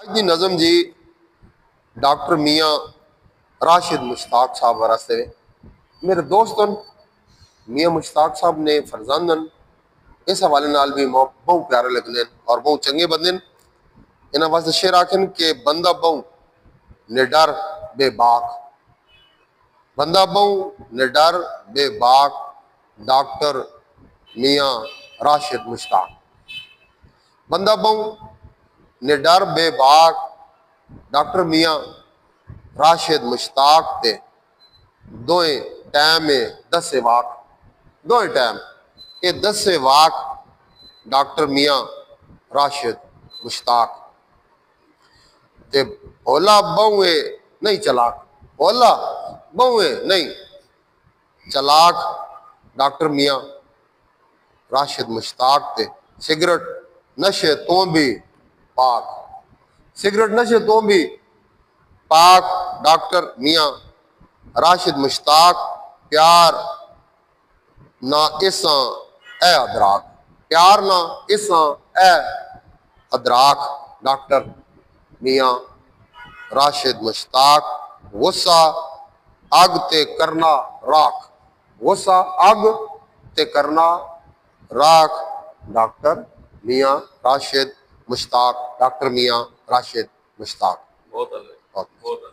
दी नज़म जी डॉक्टर मियाँ राशिद मुश्ताक साहब वास्ते मेरे दोस्तन मियाँ मुश्ताक साहब ने फरजानन इस हवाले नाल भी बहुत प्यारे लगने और बहुत चंगे बंदे इन्होंने वास्ते शेर आखन के बंदा बहु निडर बेबाक, बंदा बहु निडर बेबाक डॉक्टर मियाँ राशिद मुश्ताक। बंदा बहु निडर बेबाक डॉक्टर मियाँ राशिद मुश्ताक ते दोए टाइम दसे वाक, दोए टाइम ये दसे वाक डॉक्टर मियाँ राशिद मुश्ताक ते भोला बहुए नहीं चलाक, भोला बहुए नहीं चलाक डॉक्टर मियाँ राशिद मुश्ताक ते सिगरेट नशे तो भी पाक, सिगरेट नशे तो भी पाक डॉक्टर मियाँ राशिद मुश्ताक। प्यार ना इसा ए अदराक, प्यार ना इसा ए अदराक डॉक्टर मियाँ राशिद मुश्ताक। गुस्सा अग ते करना राख, गुस्सा अग ते करना राख डॉक्टर मियाँ राशिद मुश्ताक, डॉक्टर मियाँ राशिद मुश्ताक। बहुत